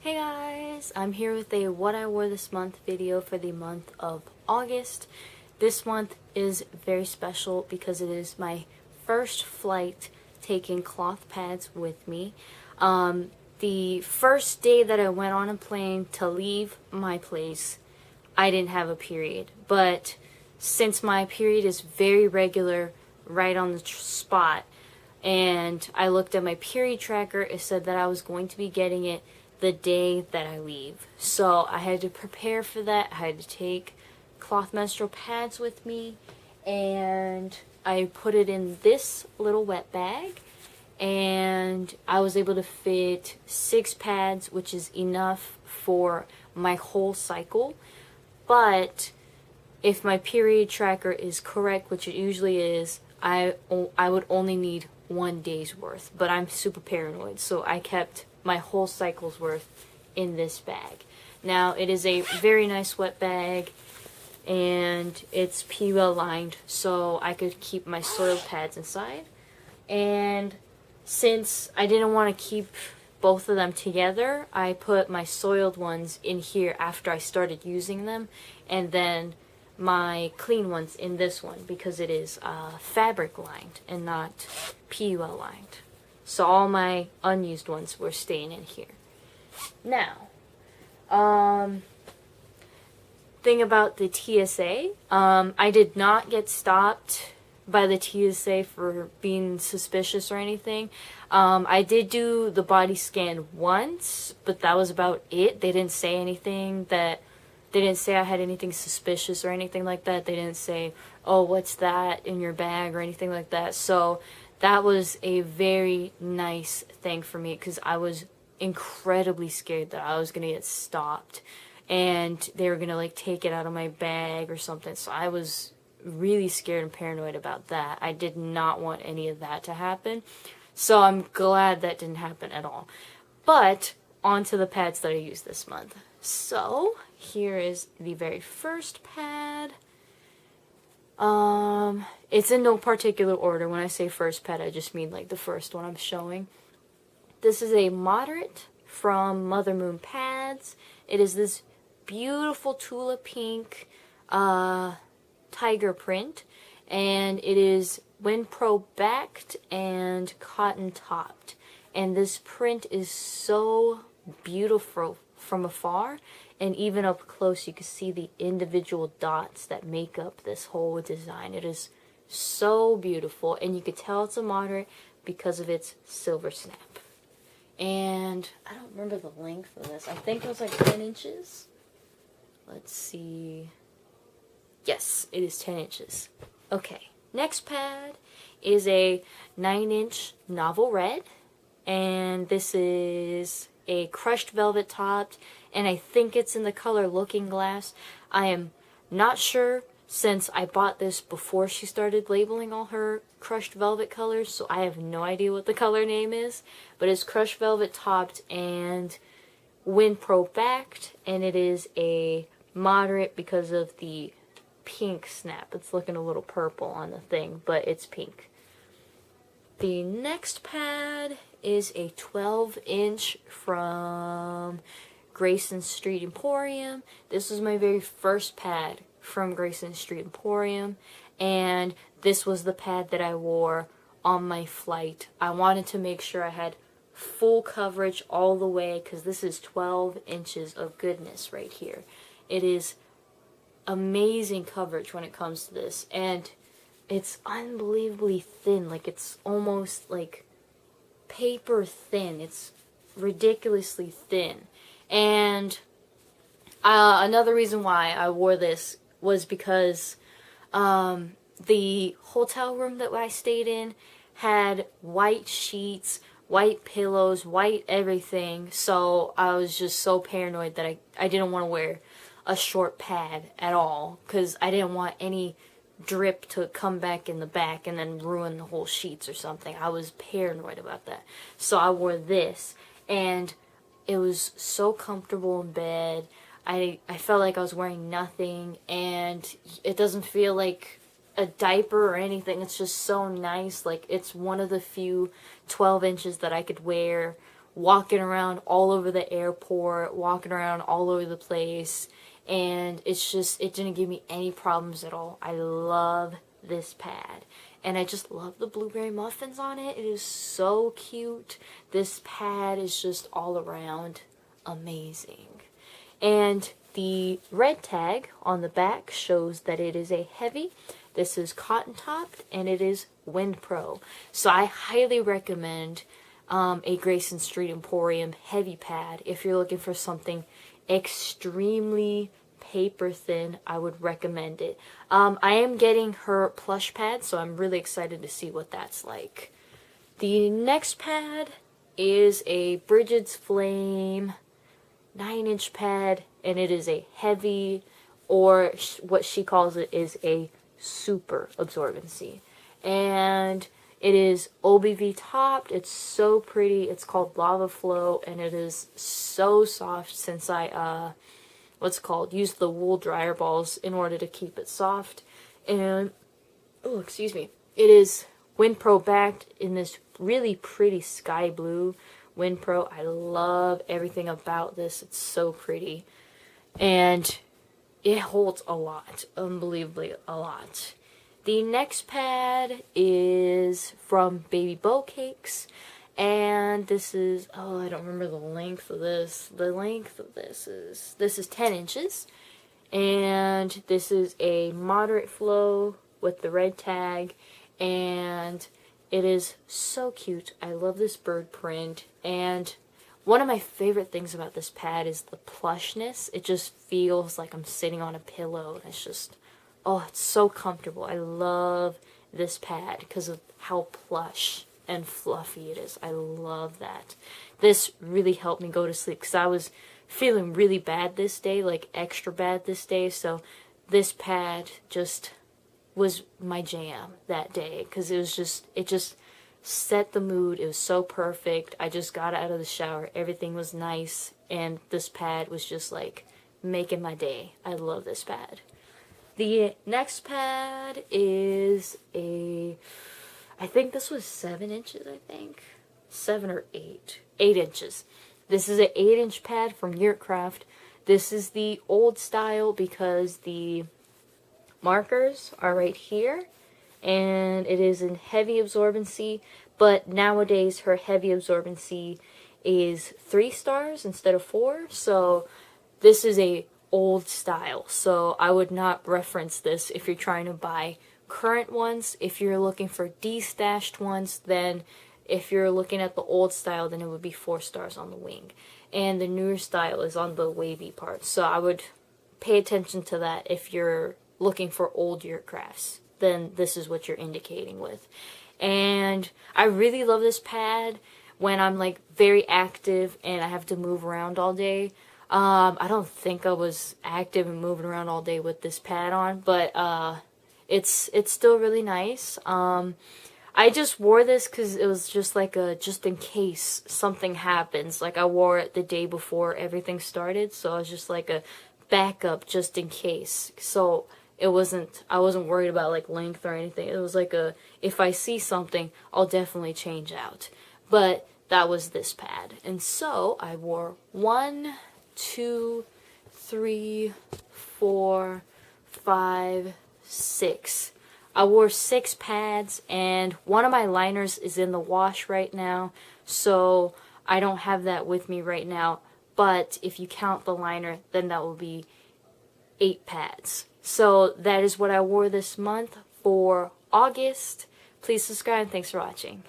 Hey guys, I'm here with a what I wore this month video for the month of August. This month is very special because it is my first flight taking cloth pads with me. The first day that I went on a plane to leave my place, I didn't have a period. But since my period is very regular, right on the spot, and I looked at my period tracker, it said that I was going to be getting it the day that I leave. So I had to prepare for that. I had to take cloth menstrual pads with me, and I put it in this little wet bag, and I was able to fit 6 pads, which is enough for my whole cycle. But if my period tracker is correct, which it usually is, I would only need 1 day's worth. But I'm super paranoid, so I kept my whole cycle's worth in this bag. Now, it is a very nice wet bag, and it's PUL lined, so I could keep my soiled pads inside. And since I didn't want to keep both of them together, I put my soiled ones in here after I started using them, and then my clean ones in this one, because it is fabric lined and not PUL lined. So all my unused ones were staying in here. Now, thing about the TSA, I did not get stopped by the TSA for being suspicious or anything. I did do the body scan once, but that was about it. They didn't say anything that, they didn't say I had anything suspicious or anything like that. They didn't say, oh, what's that in your bag or anything like that. So that was a very nice thing for me, because I was incredibly scared that I was going to get stopped and they were going to like take it out of my bag or something. So I was really scared and paranoid about that. I did not want any of that to happen. So I'm glad that didn't happen at all. But on to the pads that I used this month. So here is the very first pad. It's in no particular order. When I say first pad, I just mean like the first one I'm showing. This is a moderate from Mother Moon Pads. It is this beautiful tulip pink tiger print, and it is Winpro backed and cotton topped. And this print is so beautiful from afar, and even up close you can see the individual dots that make up this whole design. It is so beautiful, and you could tell it's a moderate because of its silver snap. And I don't remember the length of this. I think it was like 10 inches. Let's see. Yes, it is 10 inches. Okay, next pad is a 9-inch Novel Red, and this is a crushed velvet topped, and I think it's in the color Looking Glass. I am not sure, since I bought this before she started labeling all her crushed velvet colors, so I have no idea what the color name is, but it's crushed velvet topped and Winpro backed, and it is a moderate because of the pink snap. It's looking a little purple on the thing, but it's pink. The next pad is a 12-inch from Grayson Street Emporium. This was my very first pad from Grayson Street Emporium, and this was the pad that I wore on my flight. I wanted to make sure I had full coverage all the way, because this is 12 inches of goodness right here. It is amazing coverage when it comes to this, and it's unbelievably thin. Like, it's almost like paper thin. It's ridiculously thin. And another reason why I wore this was because the hotel room that I stayed in had white sheets, white pillows, white everything. So I was just so paranoid that I didn't want to wear a short pad at all, because I didn't want any drip to come back in the back and then ruin the whole sheets or something. I was paranoid about that. So I wore this, and it was so comfortable in bed. I felt like I was wearing nothing, and it doesn't feel like a diaper or anything. It's just so nice. Like, it's one of the few 12 inches that I could wear walking around all over the airport, walking around all over the place, and it's just, it didn't give me any problems at all. I love this pad. And I just love the blueberry muffins on it. It is so cute. This pad is just all around amazing. And the red tag on the back shows that it is a heavy. This is cotton topped and it is Wind Pro. So I highly recommend a Grayson Street Emporium heavy pad. If you're looking for something extremely paper thin, I would recommend it. I am getting her plush pad, so I'm really excited to see what that's like. The next pad is a Bridget's Flame 9-inch pad, and it is a heavy, or what she calls it is a super absorbency. And it is OBV topped. It's so pretty. It's called Lava Flow, and it is so soft since I used the wool dryer balls in order to keep it soft. And oh, excuse me, it is Wind Pro backed in this really pretty sky blue. Wind Pro, I love everything about this. It's so pretty, and it holds a lot, unbelievably a lot. The next pad is from Baby Bow Cakes, and this is, oh, I don't remember the length of this. The length of this is 10 inches, and this is a moderate flow with the red tag, and it is so cute. I love this bird print, and one of my favorite things about this pad is the plushness. It just feels like I'm sitting on a pillow, and it's just, oh, it's so comfortable. I love this pad because of how plush and fluffy it is. I love that. This really helped me go to sleep because I was feeling really bad this day, like extra bad this day, so this pad just was my jam that day because it just set the mood. It was so perfect. I just got out of the shower, everything was nice, and this pad was just like making my day. I love this pad. The next pad is I think this was 7 inches, 7 or 8 inches. This is an 8-inch pad from Yurtcraft. This is the old style because the markers are right here, and it is in heavy absorbency, but nowadays her heavy absorbency is 3 stars instead of 4, so this is a old style, so I would not reference this if you're trying to buy current ones. If you're looking for destashed ones, then if you're looking at the old style, then it would be 4 stars on the wing, and the newer style is on the wavy part, so I would pay attention to that. If you're looking for old Yurtcrafts, then this is what you're indicating with. And I really love this pad when I'm like very active and I have to move around all day. I don't think I was active and moving around all day with this pad on, but it's still really nice. I just wore this because it was just like a just in case something happens. Like I wore it the day before everything started, so I was just like a backup just in case. So I wasn't worried about like length or anything. It was like if I see something, I'll definitely change out. But that was this pad. And so I wore 1, 2, 3, 4, 5, 6. I wore 6 pads, and one of my liners is in the wash right now, so I don't have that with me right now. But if you count the liner, then that will be 8 pads. So that is what I wore this month for August. Please subscribe, and thanks for watching.